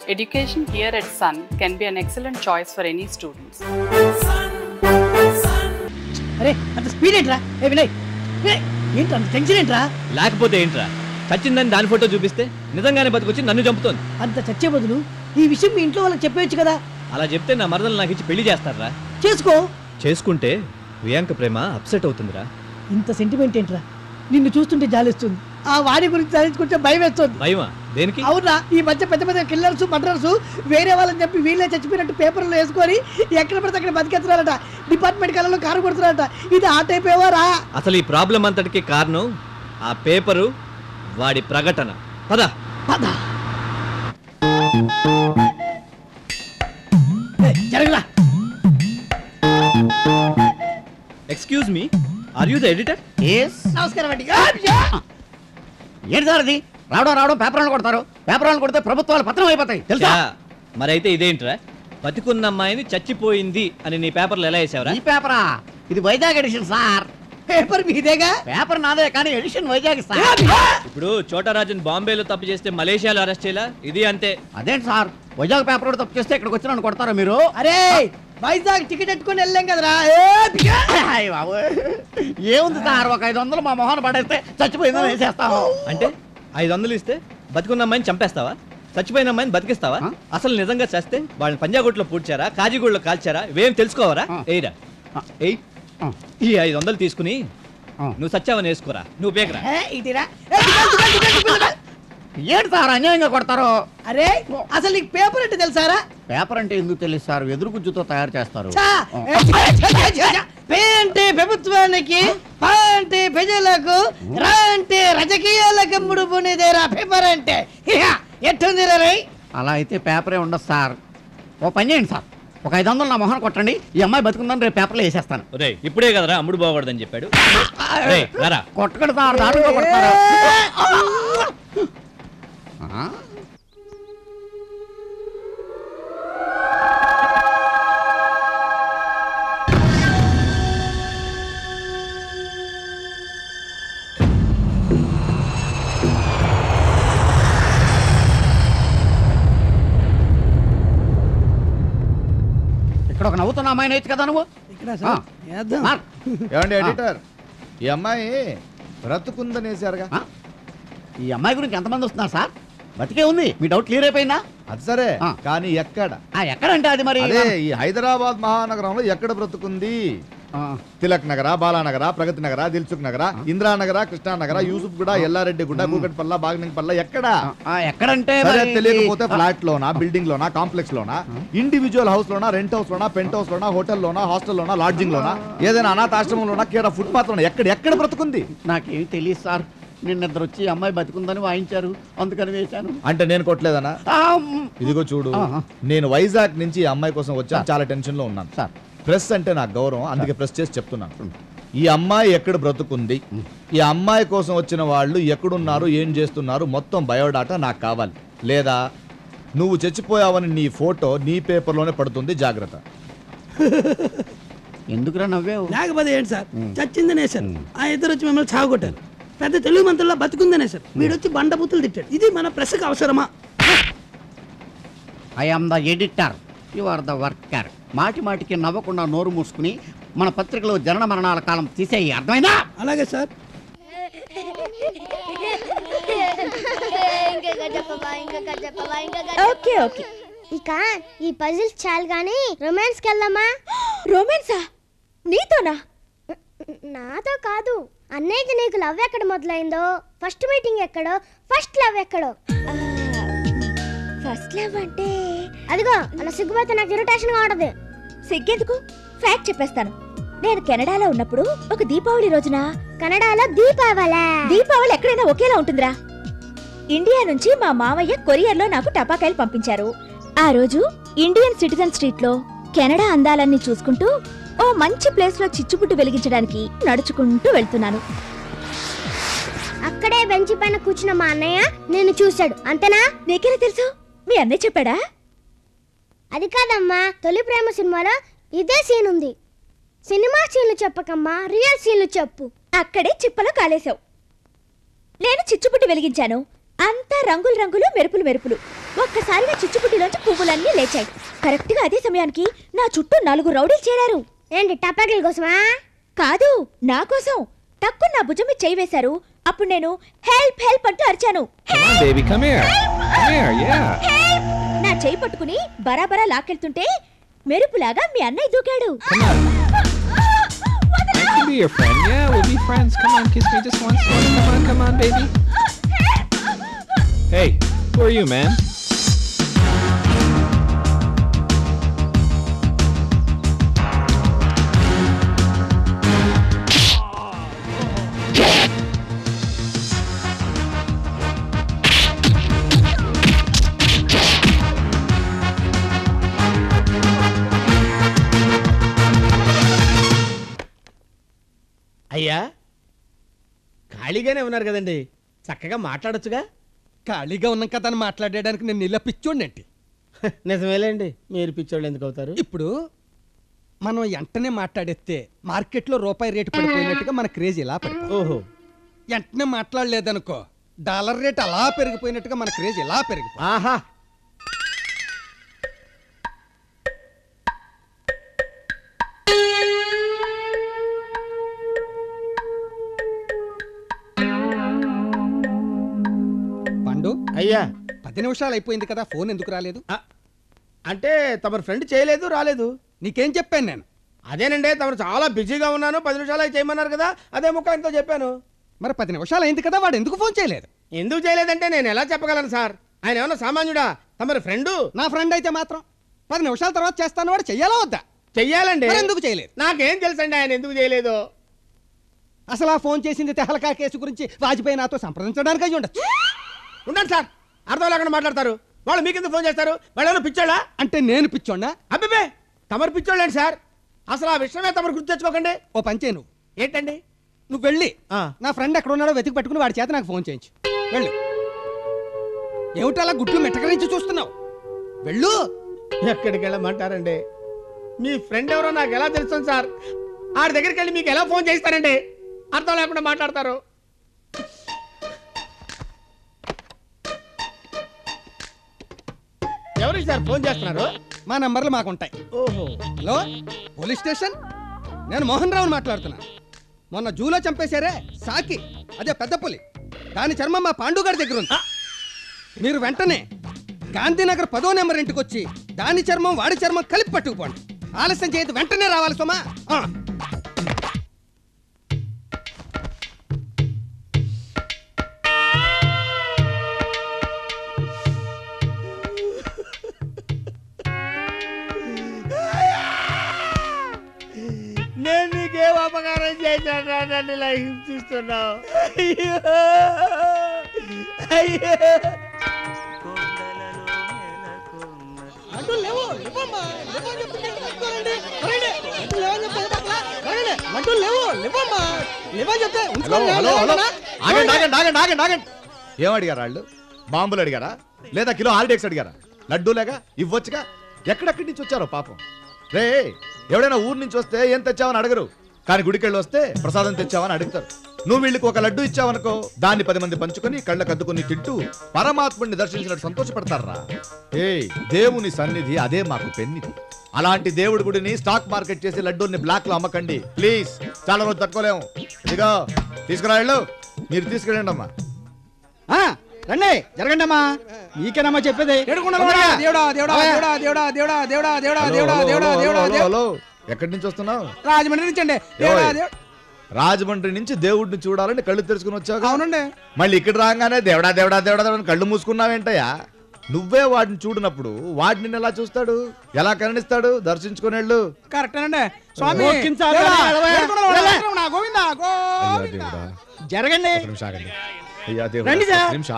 Education here at Sun can be an excellent choice for any students. అరే అంత speed ఏంట్రా? ఏ వినయ్, ఏంట్రా అంత టెన్షన్ ఏంట్రా? లేకపోతే ఏంట్రా, చచ్చిందని దాని ఫోటో చూపిస్తే నిజంగానే బతికొచ్చి నన్ను చంపుతోంది. అంత చచ్చే బదులు ఈ విషయం మీ ఇంట్లో వాళ్ళకి చెప్పేయచ్చు కదా. అలా చెప్తే నా మరదలు నాకు ఇచ్చి పెళ్లి చేస్తారా? చేసుకో. చేసుకుంటే ప్రియాంక ప్రేమ అప్సెట్ అవుతుందిరా. ఇంత సెంటిమెంట్ ఏంట్రా? నిన్ను చూస్తుంటే జాలిస్తుంది. ఆ వాడి గురించి తలుచుకుంటే భయం వేస్తుంది. భయమా? దేనికి? అవునా, ఈ మధ్య పెద్ద పెద్ద కిల్లర్స్ మర్డర్స్ వేరే వాళ్ళని చెప్పి వీళ్ళే చచ్చిపోయినట్టు పేపర్లో వేసుకొని ఎక్కడ పడితే అక్కడ బతికేస్తున్నారట. డిపార్ట్మెంట్ కళ్ళలో కారు కొడుతున్నారట. ఇది ఆ టైప్ ఏవారా? అసలు ఈ ప్రాబ్లం అంతటికి కారణం ఆ పేపరు, వాడి ప్రకటన. పద పద. జరగలా. Excuse me, are you the editor? నమస్కారం అండి. ఏంటి సార్ అది? రావడం పేపర్లను కొడతారు. పేపర్లను కొడితే ప్రభుత్వాలు పత్రం అయిపోతాయి తెలుసా? మరైతే ఇదేంట్రా, బతికున్న అమ్మాయిని చచ్చిపోయింది అని నీ పేపర్లు ఎలా వేసావరా? ఈ పేపరా? ఇది వైజాగ్ ఎడిషన్ సార్. పేపర్ మీదేగా? పేపర్ నాదే కానీ ఎడిషన్ వైజాగ్ సార్. ఇప్పుడు చోటరాజన్ బాంబేలో తప్పు చేస్తే మలేషియాలో అరెస్ట్ చేయాలా? ఇది అంతే. అదేంటి సార్, వైజాగ్ పేపర్ కూడా తప్పు చేస్తే ఇక్కడికి వచ్చి నన్ను కొడతారా మీరు? అరే వైజాగ్ టికెట్ ఎట్టుకుని వెళ్ళాం కదరా. అయ్య బాబోయ్. ఏముంది సార్, ఒక 500 మా మొహాన్ని పడేస్తే చచ్చిపోయిందని వేసేస్తాము. అంటే 500 ఇస్తే బతుకున్న అమ్మాయిని చంపేస్తావా? చచ్చిపోయిన అమ్మాయిని బతికిస్తావా? అసలు నిజంగా చేస్తే వాళ్ళని పంజాగుట్లో పూడ్చారా, కాజీగూడలో కాల్చారా, ఇవేం తెలుసుకోవరా? ఎయిరా ఎయి. ఈ 500 తీసుకుని నువ్వు సచ్చావని వేసుకోరా, నువ్వు పేకరా. ఏంటి సార్ అన్యాయంగా కొడతారు? అరే అసలు నీకు పేపర్ అంటే తెలుసారా? పేపర్ అంటే ఎందుకు తెలుసు సార్, వెదురు గుజ్జుతో తయారు చేస్తారు. పే అంటే ప్రభుత్వానికి, పా అంటే ప్రజలకు, రా అంటే రాజకీయాలకు ముడుపునిదేరా పేపర్ అంటే. ఎట్టుంది రై? అలా అయితే పేపరే ఉండదు సార్. ఓ పని చేయండి సార్, ఒక 500 నా మొహన్ కొట్టండి, ఈ అమ్మాయి బతుకుందని రేపు పేపర్లో వేసేస్తాను. ఇప్పుడే కదరా అమ్ముడు బాగూడదని చెప్పాడు. కొట్టకండి సార్, దాంట్లో కొడతారు. ఇక్కడ ఒక నవ్వుతున్న అమ్మాయి నేర్చు కదా నువ్వు. ఏమండి ఎడిటర్, ఈ అమ్మాయి బ్రతుకుందనేసారుగా. ఈ అమ్మాయి గురించి ఎంతమంది వస్తున్నారు సార్? బతికే ఉంది, మీ డౌట్ క్లియర్ అయిపోయిందా? అది సరే, కానీ ఎక్కడ? ఎక్కడంటే అది మరి ఈ హైదరాబాద్ మహానగరంలో ఎక్కడ బ్రతుకుంది? తిలక్ నగర, బాలానగర, ప్రగతి నగర, దిల్సుఖ్ నగర, ఇంద్రానగర, కృష్ణానగర, యూసుఫ్ గుడ, ఎల్లారెడ్డి గుడ్డ, కూకట్పల్ల, బాగ్నింగ్పల్ల, ఎక్కడ? ఎక్కడంటే తెలియకపోతే ఫ్లాట్ లోనా, బిల్డింగ్ లోనా, కాంప్లెక్స్ లోనా, ఇండివిజువల్ హౌస్ లోనా, రెంట్ హౌస్ లోనా, పెంట్ హౌస్ లోనా, హోటల్ లోనా, హాస్టల్ లోనా, లాడ్జింగ్ లోనా, ఏదైనా అనాథాశ్రమంలోనా, కేరా ఫుట్పాత్ లోనా, ఎక్కడ బ్రతుకుంది? నాకేమి తెలియదు సార్. నిన్నద్దరు వచ్చి అమ్మాయి బతుకుందని వాయించారు, అందుకని వేశాను. అంటే నేను కొట్టలేదనా? ఇదిగో చూడు, నేను వైజాగ్ నుంచి ఈ అమ్మాయి కోసం వచ్చాను, చాలా టెన్షన్ లో ఉన్నాను సార్. ప్రెస్ అంటే నాకు గౌరవం, అందుకే ప్రెస్ చేసి చెప్తున్నాను. ఈ అమ్మాయి ఎక్కడ బ్రతుకుంది, ఈ అమ్మాయి కోసం వచ్చిన వాళ్ళు ఎక్కడున్నారు, ఏం చేస్తున్నారు, మొత్తం బయోడాటా నాకు కావాలి. లేదా నువ్వు చచ్చిపోయావని నీ ఫోటో నీ పేపర్లోనే పడుతుంది, జాగ్రత్త. ఎందుకురా నవ్వేవు? లేకపోతే ఏంటి సార్, చచ్చిందనే సార్. ఆ ఇద్దరు వచ్చి మిమ్మల్ని చావగొట్టారు. పెద్ద తెలుగు మంత్రుల్లో బతుకుందనే సార్. వీడొచ్చి బండబూతులు తిట్టాడు. ఇది మన ప్రెస్కి అవసరమా? I am the editor, you are the worker. మాటి మాటికి నవ్వకుండా నోరు మూసుకుని మన పత్రికలో జనన మరణాల కాలం తీసేయి, అర్థమైందా? అలాగే సార్. ఓకే ఓకే, ఇక ఈ పజిల్స్ చాలు గానీ రొమాన్స్ కి వెళ్దామా? రొమాన్సా? నీతోనా? నాతో కాదు, అన్నయ్యకి నీకు లవ్ ఎక్కడ మొదలైందో, ఫస్ట్ మీటింగ్ ఎక్కడో, ఫస్ట్ లవ్ ఎక్కడో. ఫస్ట్ లవ్ అంటే అదిగో అలా సిగ్గుపోతే నాకు ఇరిటేషన్ గా ఉంటది. సిగ్గెందుకు, ఫ్యాక్ట్ చెప్పేస్తాను. నేను కెనడాలో ఉన్నప్పుడు ఒక దీపావళి రోజున. కన్నడలో దీపావళి ఎక్కడైనా ఒకేలా ఉంటుందిరా. ఇండియా నుంచి మా మామయ్య కొరియర్లో నాకు టపాకాయలు పంపించారు. ఆ రోజు ఇండియన్ సిటిజన్ స్ట్రీట్ లో కెనడా అందాలన్నీ చూసుకుంటూ ఓ మంచి ప్లేస్ లో చిచ్చుపుట్టు వెలిగించడానికి నడుచుకుంటూ వెళ్తున్నాను. అక్కడే బెంచి పైన కూర్చున్న మా అన్నయ్య నేను చూశాడు, అంతేనా? నీకెలా తెలుసు? మీ అన్నయ్య చెప్పాడా? అది కాదమ్మా, తొలి ప్రేమ సినిమాలో ఇదే సీన్ ఉంది. సినిమా సీన్లు చెప్పకమ్మా, రియల్ సీన్లు చెప్పు. అక్కడే చిప్పలో కాలేశావు. నేను చిచ్చుపుట్టు వెలిగించాను. అంతా రంగులు రంగులు, మెరుపులు మెరుపులు. ఒక్కసారిగా చిచ్చుపుట్టిలోంచి పువ్వులన్నీ లేచాయి. కరెక్ట్ గా అదే సమయానికి నా చుట్టూ 4 రౌడీలు చేరారు. ఏంటి టపాకిల కోసమా? కాదు, నా కోసం. టక్కు నా భుజం మీద చేయి వేశారు. అప్పుడు నేను హెల్ప్ హెల్ప్ అంటూ అరిచాను. Baby, come here. Come here, yeah. నా చేయి పట్టుకుని బరాబరా లాక్కెళ్తుంటే మెరుపులాగా మీ అన్నయ్య దూకాడు. I can be your friend. Yeah, we'll be friends. Come on, kiss me just once. Come on, baby. Hey, who are you, man? అయ్యా, ఖాళీగానే ఉన్నారు కదండి, చక్కగా మాట్లాడొచ్చుగా. ఖాళీగా ఉన్నాం కదా అని మాట్లాడడానికి నేను ఇలా పిచ్చోడినట్టు. నిజమేలేండి, మీరు పిచ్చోళ్ళు ఎందుకు అవుతారు? ఇప్పుడు మనం వెంటనే మాట్లాడేస్తే మార్కెట్లో రూపాయి రేటు పడిపోయినట్టుగా మన క్రేజ్ ఇలా పడిపోతుంది. ఓహో, వెంటనే మాట్లాడలేదనుకో డాలర్ రేట్ అలా పెరిగిపోయినట్టుగా మన క్రేజ్ ఇలా పెరిగిపోతుంది. ఆహా, పండు అయ్యా, 10 నిమిషాలు అయిపోయింది కదా, ఫోన్ ఎందుకు రాలేదు? అంటే తమరు ఫ్రెండ్ చేయలేదు, రాలేదు. నీకేం చెప్పాను నేను? అదేనండి, తమరు చాలా బిజీగా ఉన్నాను, 10 నిమిషాలు అయితే చేయమన్నారు కదా, అదే ముఖ ఆయనతో చెప్పాను. మరి 10 నిమిషాలు అయింది కదా, వాడు ఎందుకు ఫోన్ చేయలేదు? ఎందుకు చేయలేదంటే నేను ఎలా చెప్పగలను సార్? ఆయన ఏమన్నా సామాన్యుడా? తమరు ఫ్రెండు. నా ఫ్రెండ్ అయితే మాత్రం 10 నిమిషాల తర్వాత చేస్తాను, వాడు చెయ్యాలా వద్దా? చెయ్యాలండి. మరి ఎందుకు చేయలేదు? నాకేం తెలుసండి ఆయన ఎందుకు చేయలేదు. అసలు ఆ ఫోన్ చేసింది తెహలకా కేసు గురించి వాజ్పేయి నాతో సంప్రదించడానికి అయి ఉండొచ్చు. ఉండండి సార్, అర్థం లేకుండా మాట్లాడతారు. వాళ్ళు మీకెందుకు ఫోన్ చేస్తారు? వాళ్ళు పిచ్చోళ్ళా? అంటే నేను పిచ్చోన్నా? అబ్బే, తమరు పిచ్చోళ్ళండి సార్. అసలు ఆ విషయమే తమరు గుర్తు తెచ్చుకోకండి. ఓ పంచే, నువ్వు ఏంటండి? నువ్వు వెళ్ళి నా ఫ్రెండ్ ఎక్కడ ఉన్నాడో వెతికి పట్టుకుని వాడి చేత నాకు ఫోన్ చేయించు. వెళ్ళు. ఏమిటలా గుడ్లు మెట్టకరించి చూస్తున్నావు? వెళ్ళు. ఎక్కడికి వెళ్ళమంటారండి? మీ ఫ్రెండ్ ఎవరో నాకు ఎలా తెలుస్తుంది సార్? ఆడి దగ్గరికి వెళ్ళి మీకు ఎలా ఫోన్ చేస్తారండి? అర్థం లేకుండా మాట్లాడతారు. ఎవరికి సార్ ఫోన్ చేస్తున్నారు? మా నంబర్లు మాకుంటాయి. ఓహో, హలో, పోలీస్ స్టేషన్. నేను మోహన్ రావుని మాట్లాడుతున్నా. మొన్న జూలో చంపేశారే సాకి, అదే పెద్ద పులి, దాని చర్మం మా పాండుగారి దగ్గర ఉంది. మీరు వెంటనే గాంధీనగర్ 10వ నెంబర్ ఇంటికి వచ్చి దాని చర్మం వాడి చర్మం కలిపి పట్టుకుపోండి. ఆలస్యం చేయదు, వెంటనే రావాలి సోమా. నేను నీకేం అపకారం చేశాను? నన్ను ఇలా హింసిస్తున్నావు. ఏం అడిగారా వాళ్ళు? బాంబులు అడిగారా? లేదా కిలో హాలిడేక్స్ అడిగారా? లడ్డూలేగా ఇవ్వచ్చుగా. ఎక్కడెక్కడి నుంచి వచ్చారో పాపం. రే, ఎవడైనా ఊరు నుంచి వస్తే ఏం తెచ్చావని అడగరు, కానీ గుడికెళ్ళి వస్తే ప్రసాదం తెచ్చావని అడుగుతారు. నువ్వు వీళ్ళకి ఒక లడ్డు ఇచ్చావనుకో, దాన్ని 10 మంది పంచుకొని కళ్ళ కద్దుకొని తింటూ పరమాత్ముడిని దర్శించినట్టు సంతోషపడతారా? ఏ దేవుని సన్నిధి అదే మాకు పెన్నిధి. అలాంటి దేవుడి గుడిని స్టాక్ మార్కెట్ చేసి లడ్డూని బ్లాక్ లో అమ్మకండి ప్లీజ్. చాలా రోజు తట్టుకోలేము. ఇదిగో తీసుకురా వెళ్ళు. మీరు తీసుకెళ్ళండి అమ్మా. రండి, జరగండి అమ్మా. మీకేనమ్మా చెప్పేది. హలో, ఎక్కడి నుంచి వస్తున్నావు? రాజమండ్రి నుంచి అండి. రాజమండ్రి నుంచి దేవుడిని చూడాలని కళ్ళు తెరుచుకుని వచ్చావు. అవునండి. మళ్ళీ ఇక్కడ రాగానే దేవుడా దేవుడా దేవుడా దేవుడా కళ్ళు మూసుకున్నావేంటయ్యా? నువ్వే వాడిని చూడనప్పుడు వాడిని ఎలా చూస్తాడు? ఎలా కరుణిస్తాడు? దర్శించుకుని వెళ్ళు. కరెక్టేనండి స్వామి. జరగండి. అయ్యా దేవుడు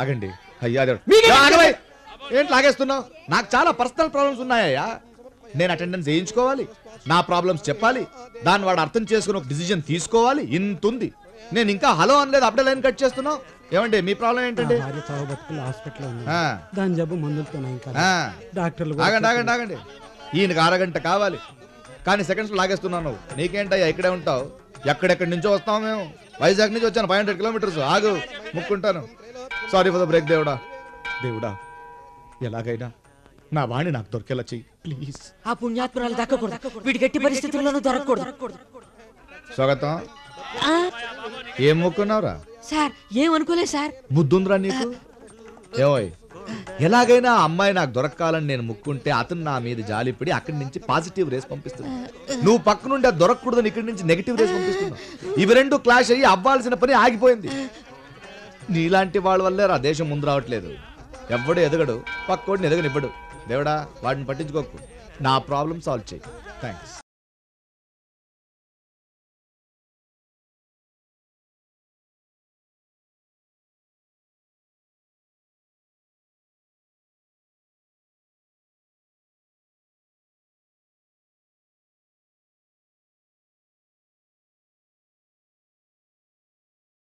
ఆగండి. అయ్యా దేవుడు ఏంటి లాగేస్తున్నావు? నాకు చాలా పర్సనల్ ప్రాబ్లమ్స్ ఉన్నాయ్యా. నేను అటెండెన్స్ వేయించుకోవాలి, నా ప్రాబ్లమ్స్ చెప్పాలి, దాన్ని వాడు అర్థం చేసుకుని ఒక డిసిజన్ తీసుకోవాలి. ఇంతుంది. నేను ఇంకా హలో అనలేదు, అప్పుడే లైన్ కట్ చేస్తున్నావు. ఏమండి మీ ప్రాబ్లం ఏంటండి? ఆగండి ఆగండి. ఈయనకి అరగంట కావాలి, కానీ సెకండ్స్ లాగేస్తున్నావు. నీకేంటయ్యా ఇక్కడే ఉంటావు? ఎక్కడెక్కడి నుంచో వస్తావు మేము. వైజాగ్ నుంచి వచ్చాను, 500 కిలోమీటర్స్. ఆగు, ముక్కుంటాను. Sorry for the break. దేవుడా దేవుడా ఎలాగైనా నా వాణ్ణి నాకు దొరికేలా చెయ్యి ప్లీజ్. ఆ పుణ్యాత్మరాలు దక్కకూడదు, వీడికి ఎట్టి పరిస్థితుల్లోనూ దొరకకూడదు. స్వాగతం. ఏం మొక్కున్నావురా? Sir ఏమనుకోలేదు sir. బుద్ధుందిరా నీకు? ఏమోయ్, ఎలాగైనా ఆ అమ్మాయి నాకు దొరకాలని నేను ముక్కుంటే అతను నా మీద జాలిపడి అక్కడి నుంచి పాజిటివ్ రేస్ పంపిస్తుంది. నువ్వు పక్క నుండి అది దొరకకూడదని ఇక్కడి నుంచి నెగిటివ్ రేస్ పంపిస్తున్నావు. ఇవి రెండు క్లాష్ అయ్యి అవ్వాల్సిన పని ఆగిపోయింది. నీలాంటి వాళ్ళ వల్లే రా దేశం ముందు రావట్లేదు. ఎవడు ఎదగడు, పక్కోడిని ఎదగనివ్వడు. దేవుడా వాడిని పట్టించుకోకు, నా ప్రాబ్లం సాల్వ్ చేయి. థ్యాంక్స్.